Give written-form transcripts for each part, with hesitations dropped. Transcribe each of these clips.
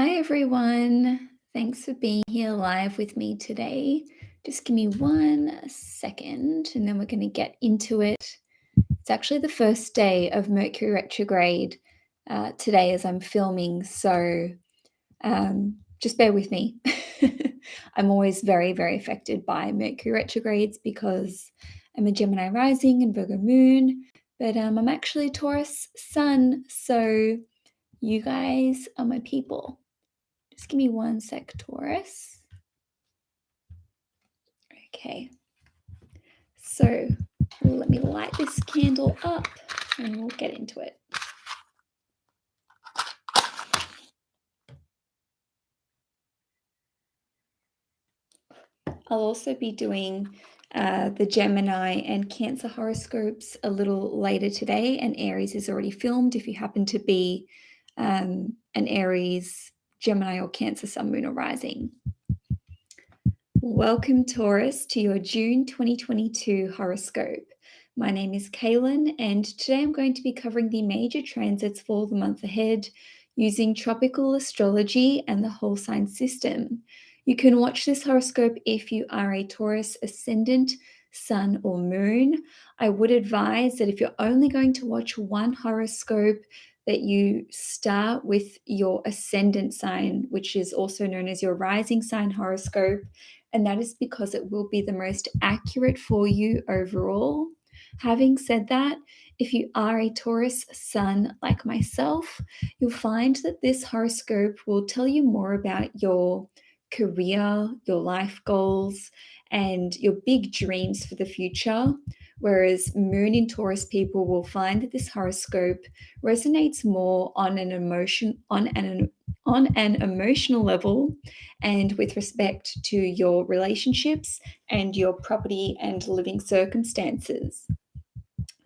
Hi, everyone. Thanks for being here live with me today. Just give me 1 second and then we're going to get into it. It's actually the first day of Mercury retrograde today as I'm filming, so just bear with me. I'm always very, very affected by Mercury retrogrades because I'm a Gemini rising and Virgo moon, but I'm actually Taurus sun, so you guys are my people. Just give me 1 sec, Taurus. Okay. So let me light this candle up and we'll get into it. I'll also be doing the Gemini and Cancer horoscopes a little later today, and Aries is already filmed if you happen to be an Aries, Gemini, or Cancer sun, moon, or rising. Welcome, Taurus, to your June 2022 horoscope. My name is Cailin, and today I'm going to be covering the major transits for the month ahead using tropical astrology and the whole sign system. You can watch this horoscope if you are a Taurus ascendant, sun, or moon. I would advise that if you're only going to watch one horoscope, that you start with your ascendant sign, which is also known as your rising sign horoscope. And that is because it will be the most accurate for you overall. Having said that, if you are a Taurus sun like myself, you'll find that this horoscope will tell you more about your career, your life goals, and your big dreams for the future. Whereas Moon in Taurus people will find that this horoscope resonates more on an emotional level and with respect to your relationships and your property and living circumstances.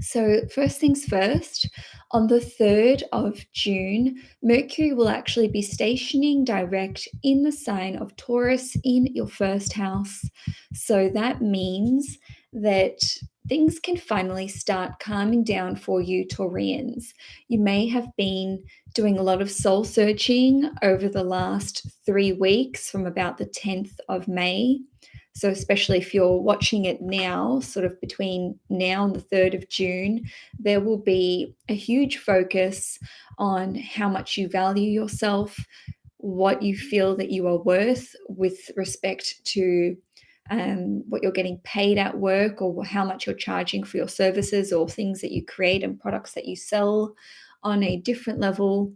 So, first things first, on the 3rd of June, Mercury will actually be stationing direct in the sign of Taurus in your first house. So, that means that things can finally start calming down for you, Taurians. You may have been doing a lot of soul searching over the last 3 weeks from about the 10th of May. So, especially if you're watching it now, sort of between now and the 3rd of June, there will be a huge focus on how much you value yourself, what you feel that you are worth with respect to what you're getting paid at work, or how much you're charging for your services or things that you create and products that you sell on a different level.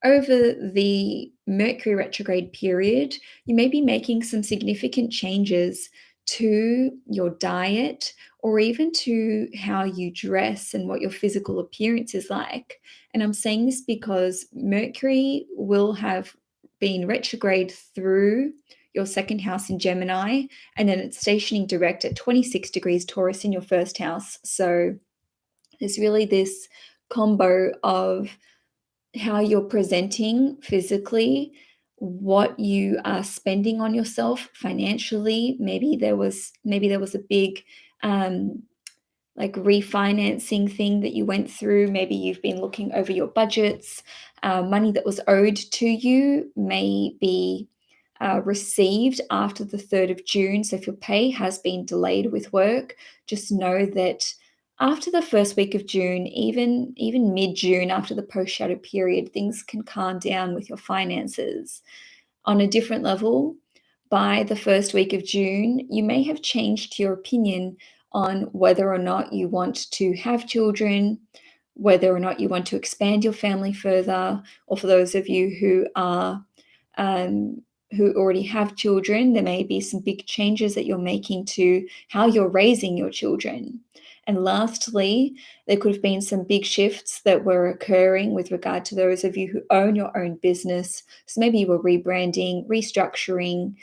Over the Mercury retrograde period, you may be making some significant changes to your diet or even to how you dress and what your physical appearance is like. And I'm saying this because Mercury will have been retrograde through your second house in Gemini, and then it's stationing direct at 26 degrees Taurus in your first house. So there's really this combo of how you're presenting physically, what you are spending on yourself financially. Maybe there was a big like refinancing thing that you went through. Maybe you've been looking over your budgets. Money that was owed to you may be received after the 3rd of June. So if your pay has been delayed with work, just know that after the first week of June, even mid-June, after the post-shadow period, things can calm down with your finances. On a different level, by the first week of June, you may have changed your opinion on whether or not you want to have children, whether or not you want to expand your family further, or for those of you who already have children, there may be some big changes that you're making to how you're raising your children. And lastly, there could have been some big shifts that were occurring with regard to those of you who own your own business. So maybe you were rebranding, restructuring,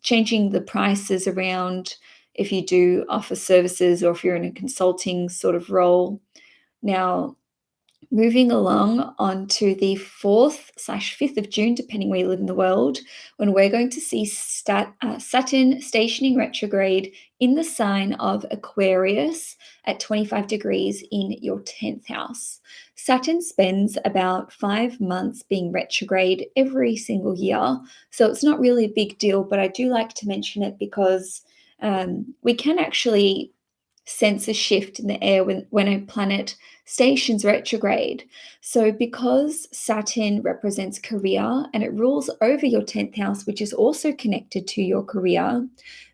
changing the prices around if you do offer services or if you're in a consulting sort of role. Now, Moving along on to the 4th/5th of June, depending where you live in the world, when we're going to see Saturn stationing retrograde in the sign of Aquarius at 25 degrees in your 10th house. Saturn spends about 5 months being retrograde every single year, so it's not really a big deal, but I do like to mention it because we can actually sense a shift in the air when a planet stations retrograde. So, because Saturn represents career and it rules over your 10th house, which is also connected to your career,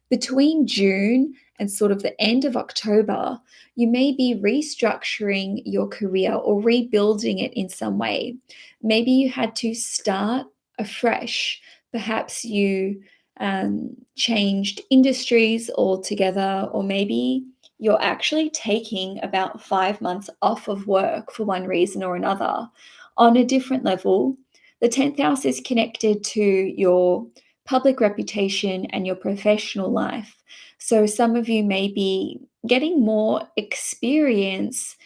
between June and sort of the end of October, you may be restructuring your career or rebuilding it in some way. Maybe you had to start afresh. Perhaps you changed industries altogether, or maybe you're actually taking about 5 months off of work for one reason or another. On a different level, the 10th house is connected to your public reputation and your professional life. So some of you may be getting more experience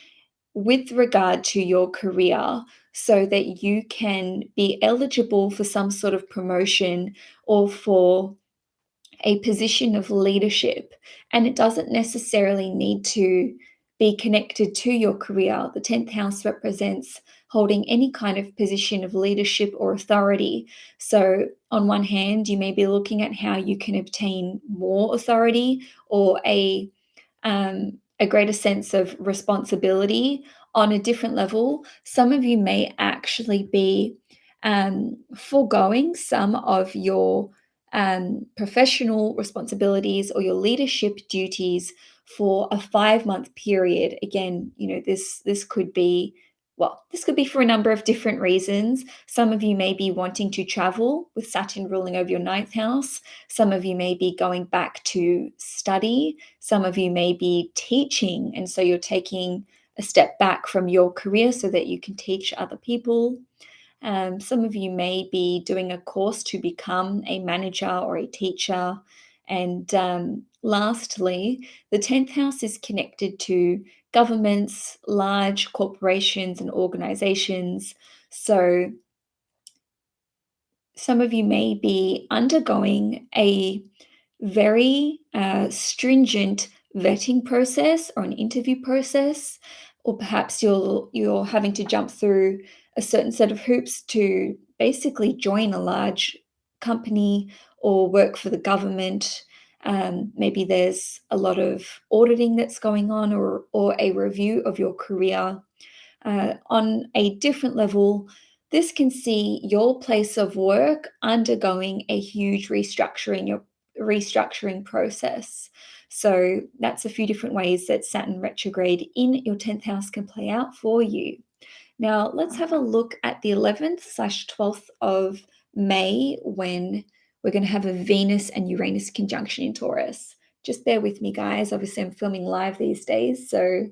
with regard to your career so that you can be eligible for some sort of promotion or for a position of leadership, and it doesn't necessarily need to be connected to your career. The 10th house represents holding any kind of position of leadership or authority. So, on one hand, you may be looking at how you can obtain more authority or a greater sense of responsibility. On a different level, some of you may actually be foregoing some of your professional responsibilities or your leadership duties for a 5 month period. Again, this could be, this could be for a number of different reasons. Some of you may be wanting to travel with Saturn ruling over your ninth house. Some of you may be going back to study. Some of you may be teaching, and so you're taking a step back from your career so that you can teach other people. Some of you may be doing a course to become a manager or a teacher. And lastly, the 10th house is connected to governments, large corporations, and organizations. So some of you may be undergoing a very stringent vetting process or an interview process, or perhaps you're having to jump through a certain set of hoops to basically join a large company or work for the government. Maybe there's a lot of auditing that's going on, or a review of your career. On a different level, this can see your place of work undergoing a huge restructuring process. So that's a few different ways that Saturn retrograde in your 10th house can play out for you. Now, let's have a look at the 11th/12th of May, when we're going to have a Venus and Uranus conjunction in Taurus. Just bear with me, guys. Obviously, I'm filming live these days, so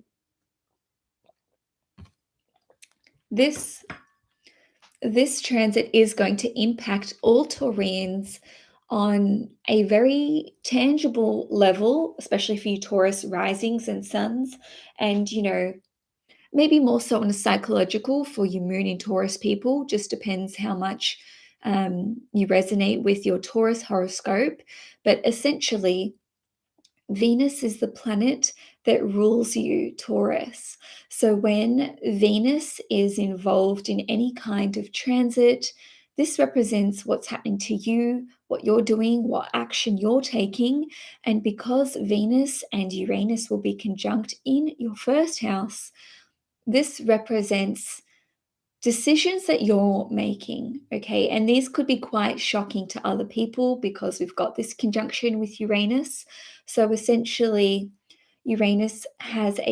this transit is going to impact all Taurians on a very tangible level, especially for you Taurus risings and suns, and maybe more so on a psychological for you Moon in Taurus people. Just depends how much you resonate with your Taurus horoscope. But essentially, Venus is the planet that rules you, Taurus. So when Venus is involved in any kind of transit, this represents what's happening to you, what you're doing, what action you're taking. And because Venus and Uranus will be conjunct in your first house, this represents decisions that you're making, okay? And these could be quite shocking to other people because we've got this conjunction with Uranus. So essentially, Uranus has um,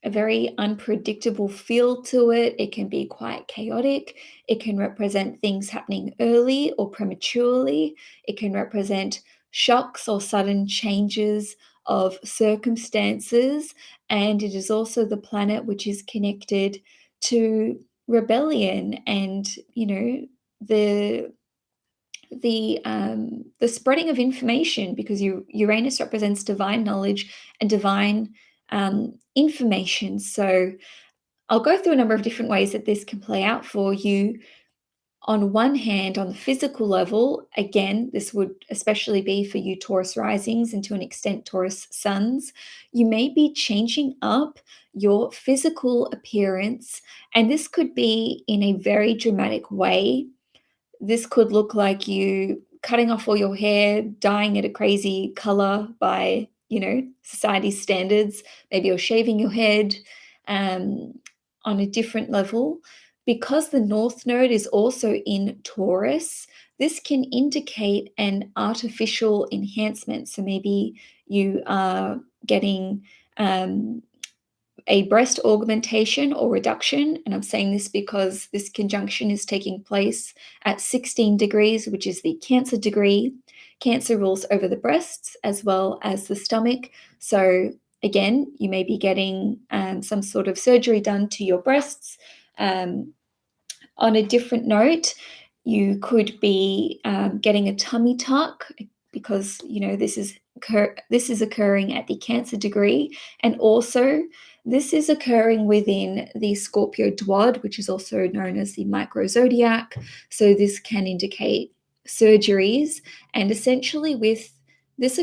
a very unpredictable feel to it. It can be quite chaotic. It can represent things happening early or prematurely. It can represent shocks or sudden changes of circumstances. And it is also the planet which is connected to rebellion and, the the spreading of information, because Uranus represents divine knowledge and divine information. So I'll go through a number of different ways that this can play out for you. On one hand, on the physical level, again, this would especially be for you Taurus risings and to an extent Taurus suns, you may be changing up your physical appearance, and this could be in a very dramatic way. This could look like you cutting off all your hair, dyeing it a crazy color by, society's standards. Maybe you're shaving your head um, on a different level. Because the North Node is also in Taurus, this can indicate an artificial enhancement. So maybe you are getting a breast augmentation or reduction. And I'm saying this because this conjunction is taking place at 16 degrees, which is the Cancer degree. Cancer rules over the breasts as well as the stomach. So again, you may be getting some sort of surgery done to your breasts. On a different note, you could be getting a tummy tuck because this is occurring at the Cancer degree, and also this is occurring within the Scorpio Dwad, which is also known as the micro zodiac. So this can indicate surgeries, and essentially with this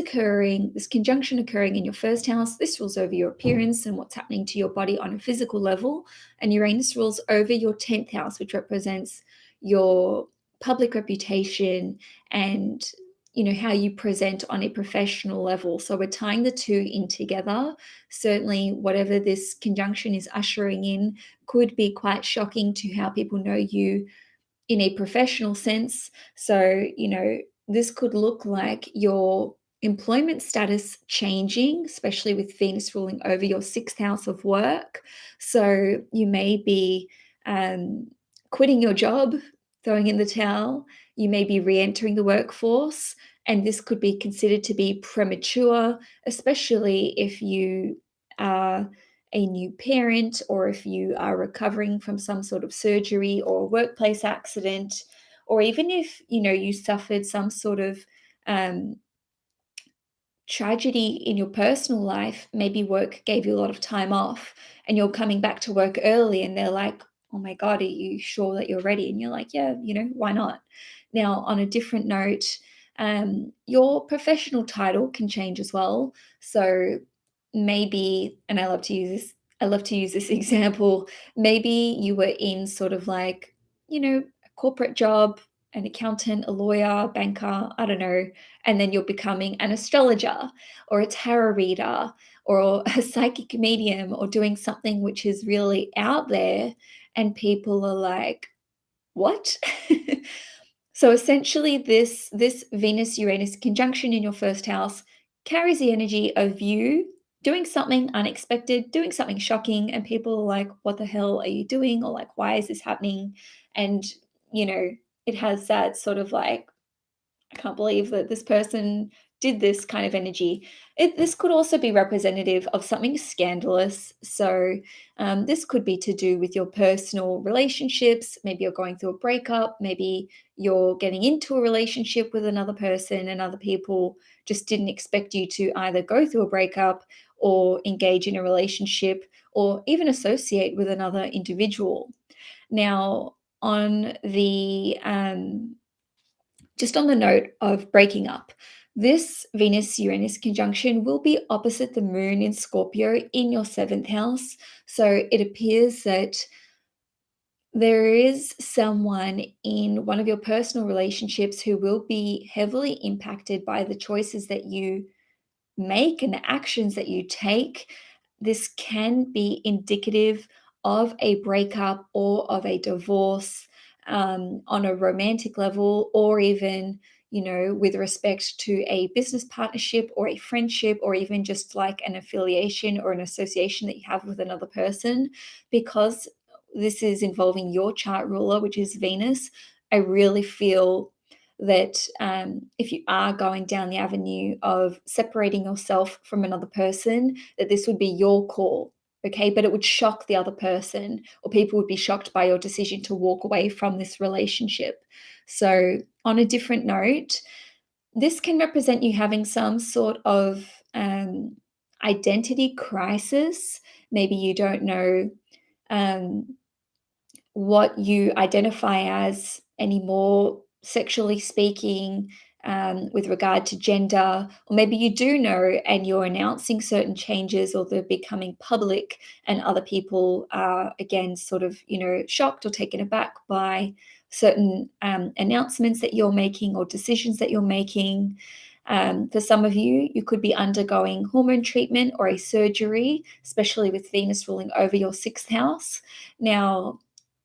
conjunction occurring in your first house, this rules over your appearance and what's happening to your body on a physical level. And Uranus rules over your 10th house, which represents your public reputation and how you present on a professional level. So we're tying the two in together. Certainly, whatever this conjunction is ushering in could be quite shocking to how people know you in a professional sense. So, this could look like your employment status changing, especially with Venus ruling over your 6th house of work. So you may be quitting your job, throwing in the towel. You may be re-entering the workforce, and this could be considered to be premature, especially if you are a new parent or if you are recovering from some sort of surgery or workplace accident, or even if you suffered some sort of tragedy in your personal life. Maybe work gave you a lot of time off and you're coming back to work early and they're like, oh my God, are you sure that you're ready? And you're like, yeah, why not? Now, on a different note, your professional title can change as well. So maybe, and I love to use this example, maybe you were in sort of like, a corporate job, an accountant, a lawyer, banker, I don't know, and then you're becoming an astrologer or a tarot reader or a psychic medium or doing something which is really out there, and people are like, what? So essentially this Venus Uranus conjunction in your first house carries the energy of you doing something unexpected, doing something shocking, and people are like, what the hell are you doing? Or like, why is this happening? And it has that sort of like, I can't believe that this person did this kind of energy. This could also be representative of something scandalous. So this could be to do with your personal relationships. Maybe you're going through a breakup. Maybe you're getting into a relationship with another person and other people just didn't expect you to either go through a breakup or engage in a relationship or even associate with another individual. Now, on the just on the note of breaking up, this Venus Uranus conjunction will be opposite the moon in Scorpio in your 7th house. So it appears that there is someone in one of your personal relationships who will be heavily impacted by the choices that you make and the actions that you take. This can be indicative of a breakup or of a divorce on a romantic level, or even, with respect to a business partnership or a friendship, or even just like an affiliation or an association that you have with another person. Because this is involving your chart ruler, which is Venus, I really feel that if you are going down the avenue of separating yourself from another person, that this would be your call, okay? But it would shock the other person, or people would be shocked by your decision to walk away from this relationship. So on a different note, this can represent you having some sort of identity crisis. Maybe you don't know um, what you identify as anymore, sexually speaking, with regard to gender, or maybe you do know and you're announcing certain changes or they're becoming public, and other people are again sort of, shocked or taken aback by certain announcements that you're making or decisions that you're making. For some of you, you could be undergoing hormone treatment or a surgery, especially with Venus ruling over your sixth house. Now,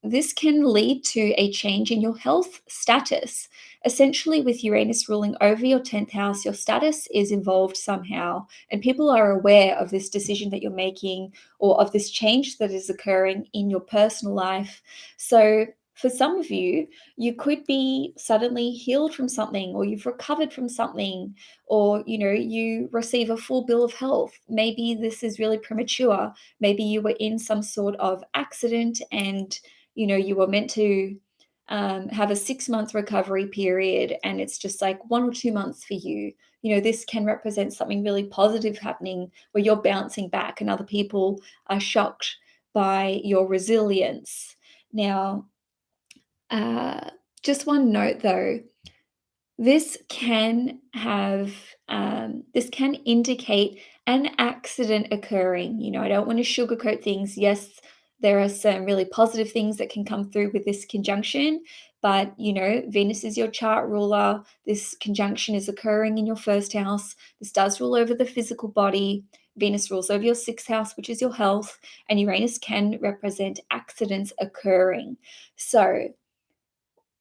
this can lead to a change in your health status. Essentially, with Uranus ruling over your 10th house, your status is involved somehow, and people are aware of this decision that you're making or of this change that is occurring in your personal life. So, for some of you, you could be suddenly healed from something, or you've recovered from something, or you receive a full bill of health. Maybe this is really premature. Maybe you were in some sort of accident and you were meant to have a 6-month recovery period, and it's just like 1 or 2 months for you. This can represent something really positive happening where you're bouncing back and other people are shocked by your resilience. Now, just one note though, this can indicate an accident occurring. I don't want to sugarcoat things. Yes, there are some really positive things that can come through with this conjunction, but Venus is your chart ruler. This conjunction is occurring in your first house. This does rule over the physical body. Venus rules over your sixth house, which is your health, and Uranus can represent accidents occurring. So,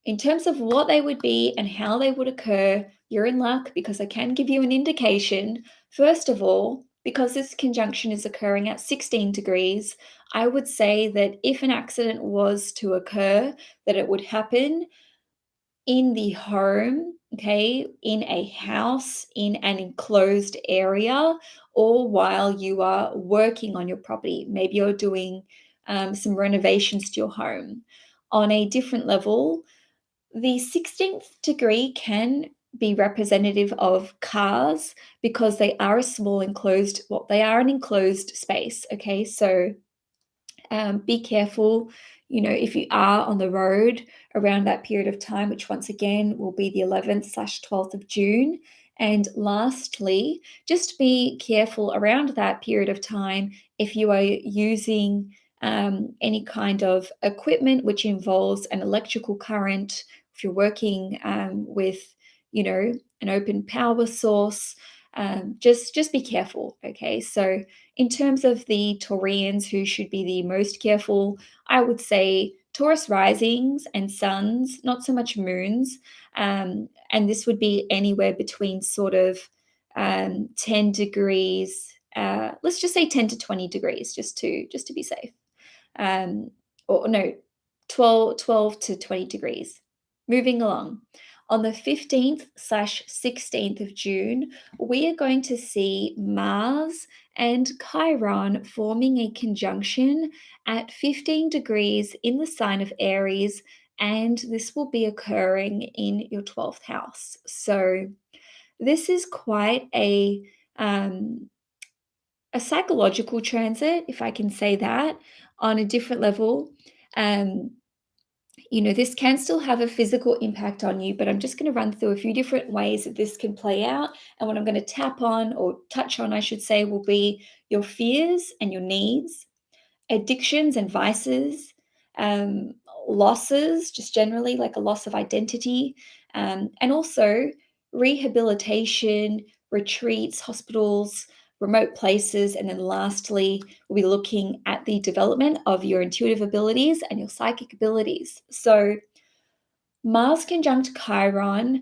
in terms of what they would be and how they would occur, you're in luck because I can give you an indication. First of all, because this conjunction is occurring at 16 degrees, I would say that if an accident was to occur, that it would happen in the home, okay, in a house, in an enclosed area, or while you are working on your property. Maybe you're doing some renovations to your home. On a different level, the 16th degree can be representative of cars because they are a small enclosed, they are an enclosed space. Okay, so be careful, if you are on the road around that period of time, which once again will be the 11th/12th of June. And lastly, just be careful around that period of time if you are using any kind of equipment which involves an electrical current, if you're working with, an open power source. Just be careful. Okay, so in terms of the Taurians who should be the most careful, I would say Taurus risings and suns, not so much moons. And this would be anywhere between sort of 10 degrees, let's just say 10 to 20 degrees, just to be safe. Or no, 12 to 20 degrees. Moving along. On the 15th/16th of June, we are going to see Mars and Chiron forming a conjunction at 15 degrees in the sign of Aries, and this will be occurring in your 12th house. So this is quite a psychological transit, if I can say that, on a different level. This can still have a physical impact on you, but I'm just going to run through a few different ways that this can play out. And what I'm going to tap on, or touch on, I should say, will be your fears and your needs, addictions and vices, um, losses, just generally like a loss of identity, and also rehabilitation, retreats, hospitals, remote places. And then lastly, we'll be looking at the development of your intuitive abilities and your psychic abilities. So Mars conjunct Chiron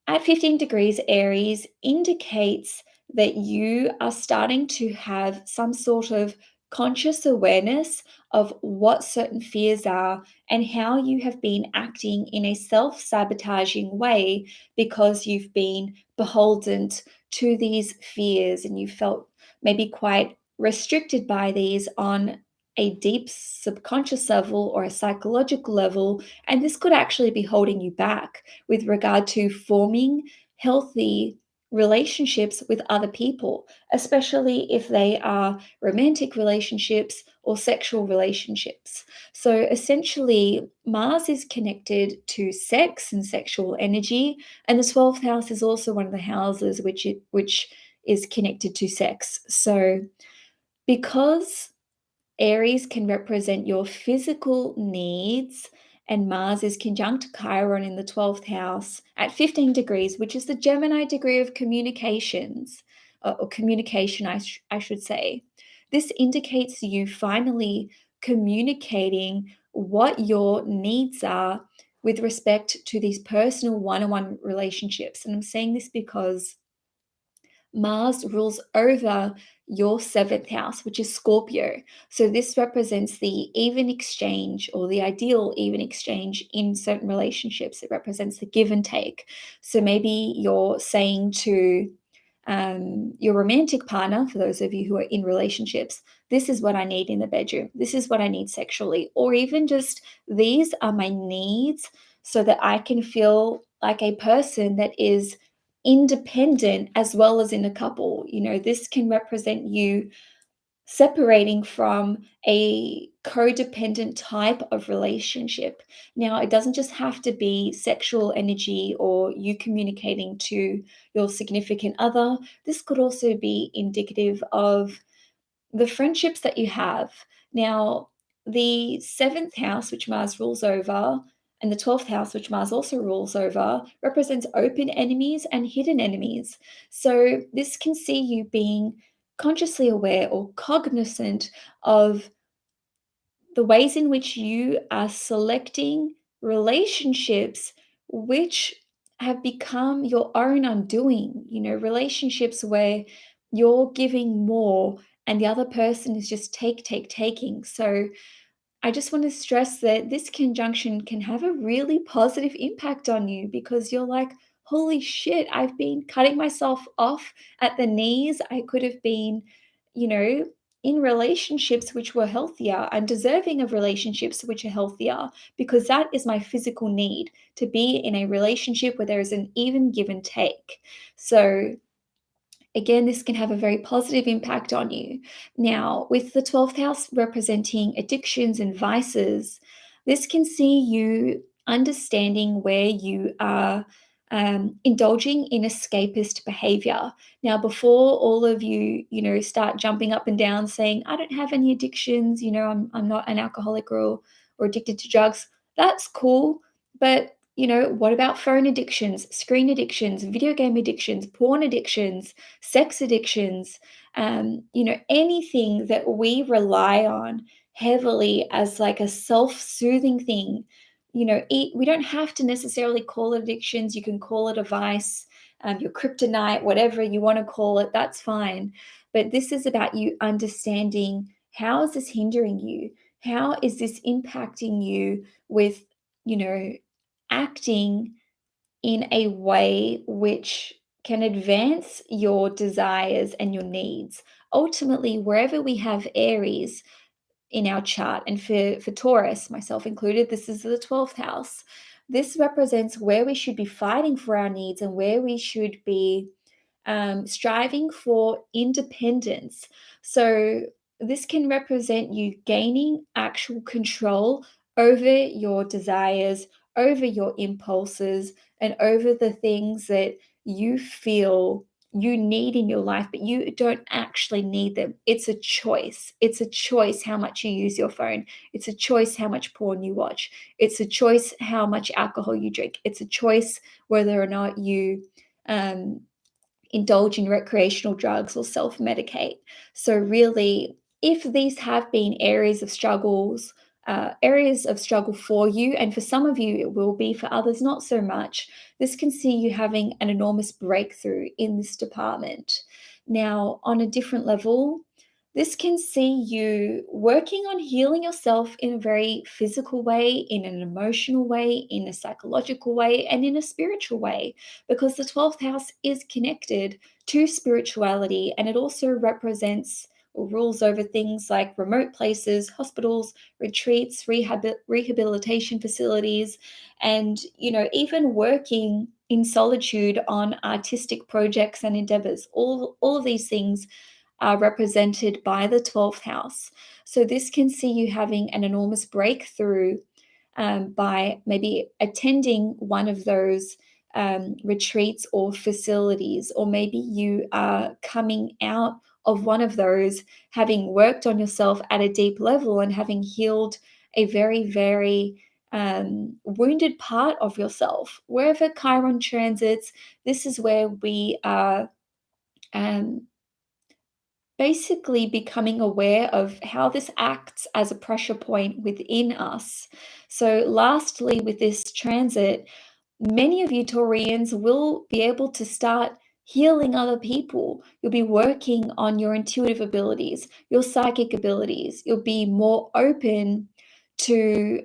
at 15 degrees Aries indicates that you are starting to have some sort of conscious awareness of what certain fears are and how you have been acting in a self sabotaging way because you've been beholden to these fears and you felt maybe quite restricted by these on a deep subconscious level or a psychological level. And this could actually be holding you back with regard to forming healthy relationships with other people, especially if they are romantic relationships or sexual relationships. So essentially, Mars is connected to sex and sexual energy, and the 12th house is also one of the houses which is connected to sex. So because Aries can represent your physical needs, and Mars is conjunct Chiron in the 12th house at 15 degrees, which is the Gemini degree of communications, or communication, I should say. This indicates you finally communicating what your needs are with respect to these personal one on one relationships. And I'm saying this because Mars rules over your seventh house, which is Scorpio. So this represents the even exchange or the ideal even exchange in certain relationships. It represents the give and take. So maybe you're saying to your romantic partner, for those of you who are in relationships, this is what I need in the bedroom. This is what I need sexually. Or even just these are my needs so that I can feel like a person that is independent as well as in a couple. This can represent you separating from a codependent type of relationship. Now, it doesn't just have to be sexual energy or you communicating to your significant other. This could also be indicative of the friendships that you have. Now, the seventh house, which Mars rules over, and the 12th house, which Mars also rules over, represents open enemies and hidden enemies. So, this can see you being consciously aware or cognizant of the ways in which you are selecting relationships which have become your own undoing, relationships where you're giving more and the other person is just taking. So I just want to stress that this conjunction can have a really positive impact on you because you're like, holy shit, I've been cutting myself off at the knees. I could have been, you know, in relationships which were healthier. I'm deserving of relationships which are healthier because that is my physical need, to be in a relationship where there is an even give and take. So again, this can have a very positive impact on you. Now, with the 12th house representing addictions and vices, this can see you understanding where you are indulging in escapist behavior. Now, before all of you, start jumping up and down saying, I don't have any addictions, I'm not an alcoholic or addicted to drugs, that's cool. But what about phone addictions, screen addictions, video game addictions, porn addictions, sex addictions, anything that we rely on heavily as like a self-soothing thing. We don't have to necessarily call it addictions. You can call it a vice, your kryptonite, whatever you want to call it, that's fine. But this is about you understanding, how is this hindering you? How is this impacting you with, acting in a way which can advance your desires and your needs. Ultimately, wherever we have Aries in our chart, and for Taurus, myself included, this is the 12th house. This represents where we should be fighting for our needs and where we should be striving for independence. So, this can represent you gaining actual control over your desires, over your impulses, and over the things that you feel you need in your life, but you don't actually need them. It's a choice. It's a choice how much you use your phone. It's a choice how much porn you watch. It's a choice how much alcohol you drink. It's a choice whether or not you um, indulge in recreational drugs or self-medicate. So really, if these have been areas of struggle for you, and for some of you it will be, for others not so much, this can see you having an enormous breakthrough in this department. Now, on a different level, this can see you working on healing yourself in a very physical way, in an emotional way, in a psychological way, and in a spiritual way, because the 12th house is connected to spirituality, and it also represents or rules over things like remote places, hospitals, retreats, rehabilitation facilities, and even working in solitude on artistic projects and endeavors. All of these things are represented by the 12th house. So this can see you having an enormous breakthrough by maybe attending one of those retreats or facilities, or maybe you are coming out of one of those, having worked on yourself at a deep level and having healed a very, very wounded part of yourself. Wherever Chiron transits, this is where we are um, basically becoming aware of how this acts as a pressure point within us. So, lastly, with this transit, many of you Taurians will be able to start healing other people. You'll be working on your intuitive abilities, your psychic abilities. You'll be more open to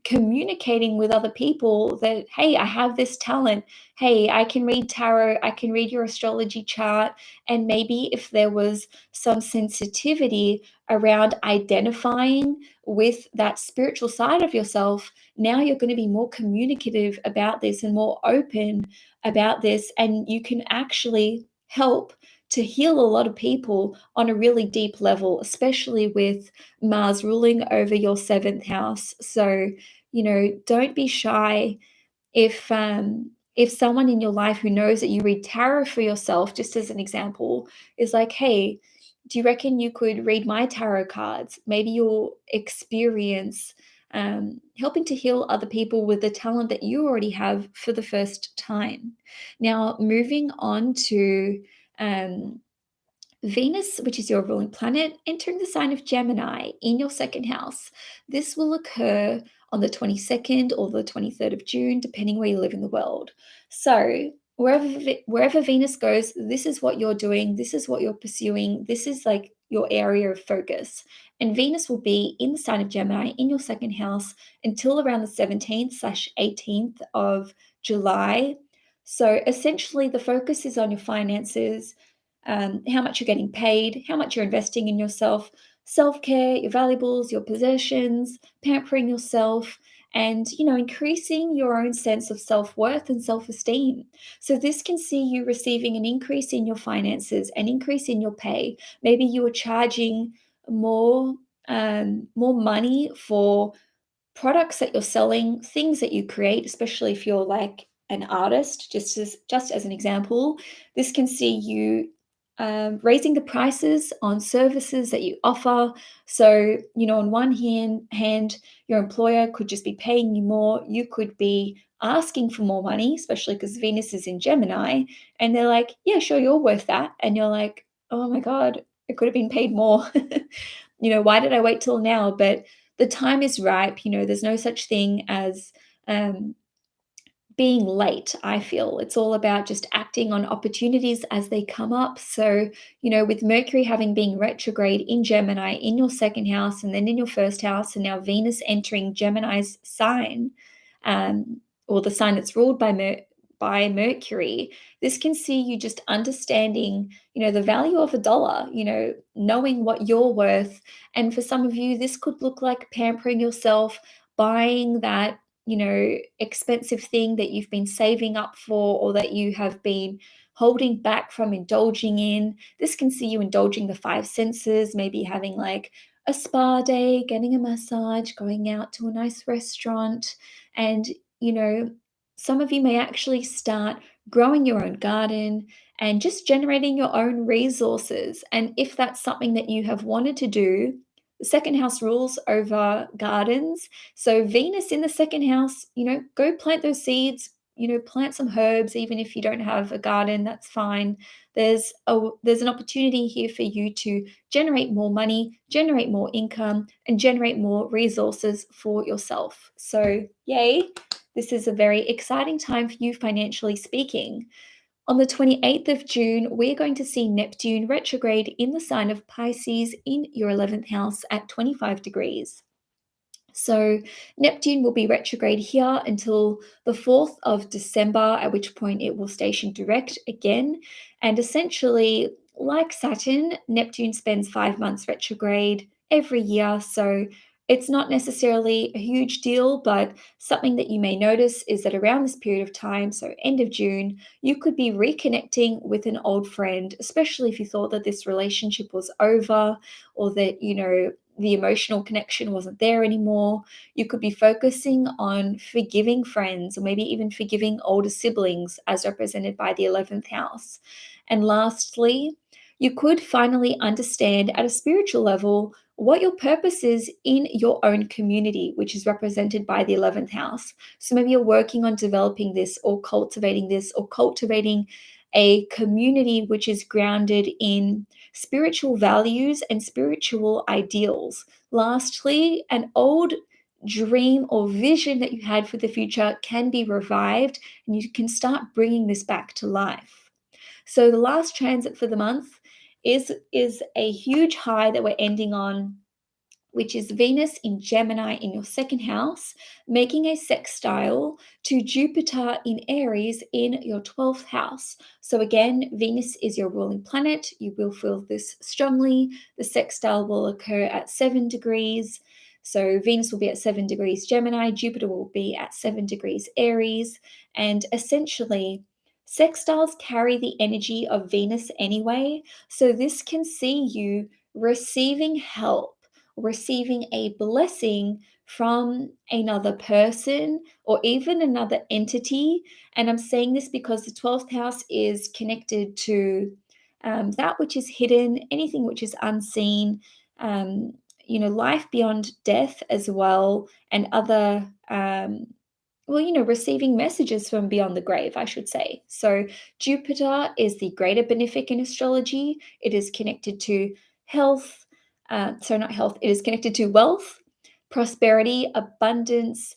communicating with other people that, hey, I have this talent. Hey, I can read tarot. I can read your astrology chart. And maybe if there was some sensitivity around identifying with that spiritual side of yourself, now you're going to be more communicative about this and more open about this, and you can actually help to heal a lot of people on a really deep level, especially with Mars ruling over your 7th house. So, don't be shy if someone in your life who knows that you read tarot for yourself, just as an example, is like, hey, do you reckon you could read my tarot cards? Maybe you'll experience helping to heal other people with the talent that you already have for the first time. Now, moving on to Venus, which is your ruling planet, entering the sign of Gemini in your 2nd house. This will occur on the 22nd or the 23rd of June, depending where you live in the world. So, wherever Venus goes, this is what you're doing, this is what you're pursuing, this is like your area of focus. And Venus will be in the sign of Gemini in your 2nd house until around the 17th/18th of July. So, essentially, the focus is on your finances, how much you're getting paid, how much you're investing in yourself, self-care, your valuables, your possessions, pampering yourself, and increasing your own sense of self-worth and self-esteem. So this can see you receiving an increase in your finances, an increase in your pay. Maybe you are charging more more money for products that you're selling, things that you create, especially if you're like an artist, just as an example. This can see you raising the prices on services that you offer. So, on one hand, your employer could just be paying you more. You could be asking for more money, especially because Venus is in Gemini, and they're like, yeah, sure, you're worth that. And you're like, oh my God, it could have been paid more. Why did I wait till now? But the time is ripe. There's no such thing as um, being late. I feel it's all about just acting on opportunities as they come up. So, with Mercury having been retrograde in Gemini in your 2nd house and then in your 1st house, and now Venus entering Gemini's sign, or the sign that's ruled by Mercury, this can see you just understanding, the value of a dollar, knowing what you're worth. And for some of you, this could look like pampering yourself, buying that, expensive thing that you've been saving up for, or that you have been holding back from indulging in. This can see you indulging the 5 senses, maybe having like a spa day, getting a massage, going out to a nice restaurant. And, some of you may actually start growing your own garden and just generating your own resources. And if that's something that you have wanted to do, the 2nd house rules over gardens. So Venus in the 2nd house, go plant those seeds, plant some herbs. Even if you don't have a garden, that's fine. There's an opportunity here for you to generate more money, generate more income, and generate more resources for yourself. So yay, this is a very exciting time for you financially speaking. On the 28th of June, we're going to see Neptune retrograde in the sign of Pisces in your 11th house at 25 degrees. So Neptune will be retrograde here until the 4th of December, at which point it will station direct again. And essentially, like Saturn, Neptune spends 5 months retrograde every year. So It's not necessarily a huge deal, but something that you may notice is that around this period of time, so end of June, you could be reconnecting with an old friend, especially if you thought that this relationship was over or that, the emotional connection wasn't there anymore. You could be focusing on forgiving friends or maybe even forgiving older siblings as represented by the 11th house. And lastly, you could finally understand at a spiritual level what your purpose is in your own community, which is represented by the 11th house. So maybe you're working on developing this or cultivating a community which is grounded in spiritual values and spiritual ideals. Lastly, an old dream or vision that you had for the future can be revived and you can start bringing this back to life. So the last transit for the month is a huge high that we're ending on, which is Venus in Gemini in your second house, making a sextile to Jupiter in Aries in your 12th house. So, again, Venus is your ruling planet. You will feel this strongly. The sextile will occur at 7 degrees. So, Venus will be at 7 degrees Gemini, Jupiter will be at 7 degrees Aries. And essentially, sextiles carry the energy of Venus anyway. So, this can see you receiving help, receiving a blessing from another person or even another entity. And I'm saying this because the 12th house is connected to that which is hidden, anything which is unseen, life beyond death as well, and other. Receiving messages from beyond the grave, I should say. So, Jupiter is the greater benefic in astrology. It is connected to health, not health, it is connected to wealth, prosperity, abundance,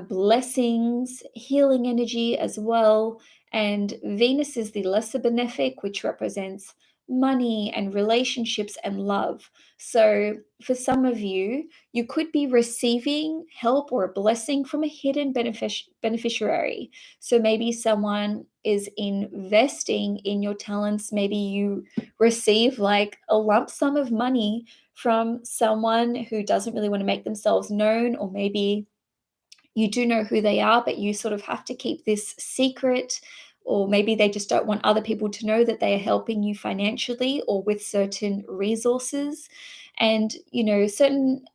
blessings, healing energy as well. And Venus is the lesser benefic, which represents money and relationships and love. So, for some of you, you could be receiving help or a blessing from a hidden beneficiary. So maybe someone is investing in your talents. Maybe you receive like a lump sum of money from someone who doesn't really want to make themselves known, or maybe you do know who they are, but you sort of have to keep this secret, or maybe they just don't want other people to know that they are helping you financially or with certain resources. And, certain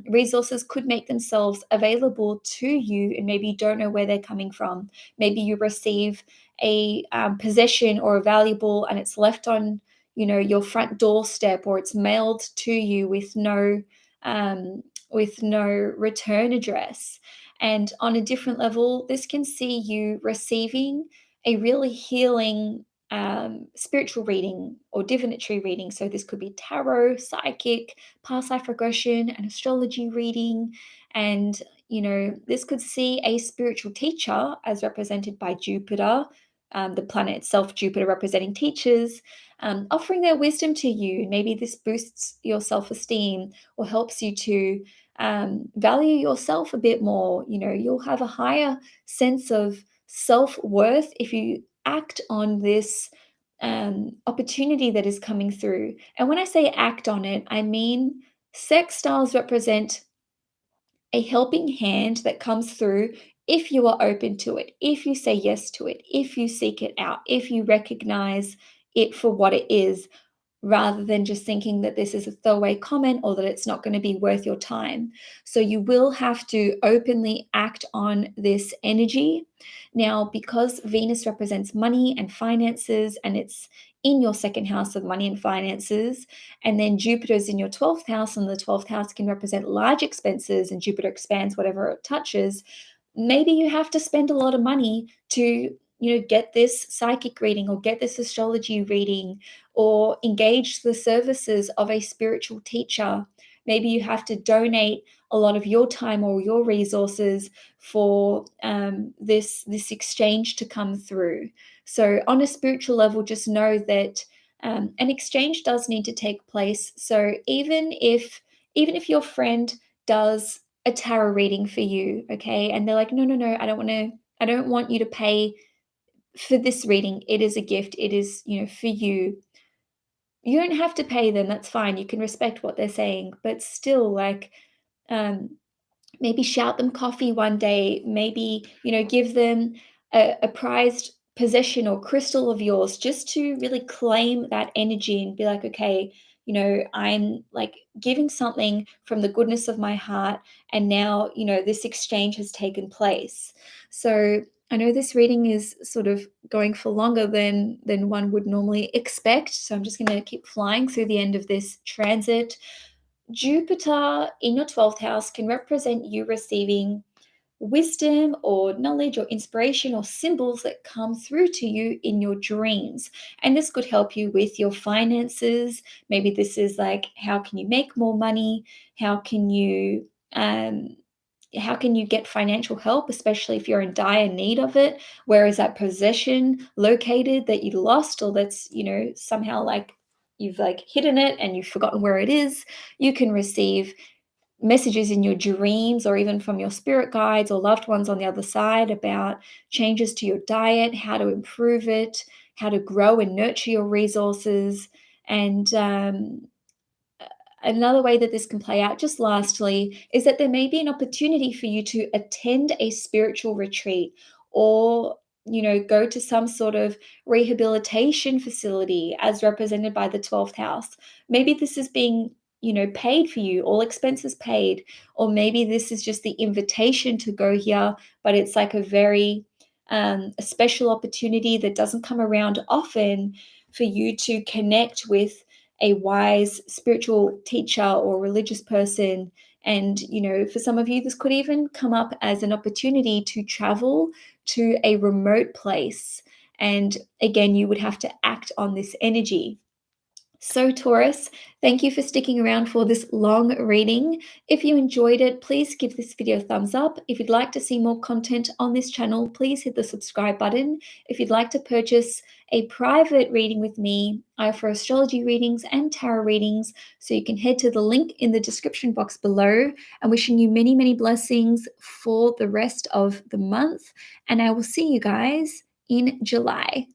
resources could make themselves available to you, and maybe you don't know where they're coming from. Maybe you receive a possession or a valuable and it's left on, your front doorstep, or it's mailed to you with no return address. And on a different level, this can see you receiving a really healing spiritual reading or divinatory reading. So this could be tarot, psychic, past life regression, an astrology reading. And, this could see a spiritual teacher as represented by Jupiter, the planet itself, Jupiter representing teachers, offering their wisdom to you. Maybe this boosts your self-esteem or helps you to value yourself a bit more. You'll have a higher sense of self-worth if you act on this opportunity that is coming through. And when I say act on it, I mean sextiles represent a helping hand that comes through if you are open to it, if you say yes to it, if you seek it out, if you recognize it for what it is, rather than just thinking that this is a throwaway comment or that it's not going to be worth your time. So you will have to openly act on this energy. Now, because Venus represents money and finances, and it's in your second house of money and finances, and then Jupiter is in your 12th house, and the 12th house can represent large expenses, and Jupiter expands whatever it touches. Maybe you have to spend a lot of money to get this psychic reading or get this astrology reading or engage the services of a spiritual teacher. Maybe you have to donate a lot of your time or your resources for this exchange to come through. So on a spiritual level, just know that an exchange does need to take place. So even if your friend does a tarot reading for you, okay, and they're like, no, I don't want you to pay for this reading. It is a gift. It is, for you. You don't have to pay them. That's fine. You can respect what they're saying, but still, like, maybe shout them coffee one day, maybe, give them a prized possession or crystal of yours, just to really claim that energy and be like, okay, I'm like giving something from the goodness of my heart. And now, this exchange has taken place. So I know this reading is sort of going for longer than one would normally expect. So I'm just going to keep flying through the end of this transit. Jupiter in your 12th house can represent you receiving wisdom or knowledge or inspiration or symbols that come through to you in your dreams. And this could help you with your finances. Maybe this is like, how can you make more money? How can you get financial help, especially if you're in dire need of it? Where is that possession located that you lost, or that's, somehow like you've like hidden it and you've forgotten where it is? You can receive messages in your dreams or even from your spirit guides or loved ones on the other side about changes to your diet, how to improve it, how to grow and nurture your resources. And another way that this can play out, just lastly, is that there may be an opportunity for you to attend a spiritual retreat, or go to some sort of rehabilitation facility as represented by the 12th house. Maybe this is being paid for you, all expenses paid, or maybe this is just the invitation to go here, but it's like a very a special opportunity that doesn't come around often, for you to connect with a wise spiritual teacher or religious person. And, for some of you, this could even come up as an opportunity to travel to a remote place. And again, you would have to act on this energy. So, Taurus, thank you for sticking around for this long reading. If you enjoyed it, please give this video a thumbs up. If you'd like to see more content on this channel, please hit the subscribe button. If you'd like to purchase a private reading with me, I offer astrology readings and tarot readings, so you can head to the link in the description box below. I'm wishing you many, many blessings for the rest of the month, and I will see you guys in July.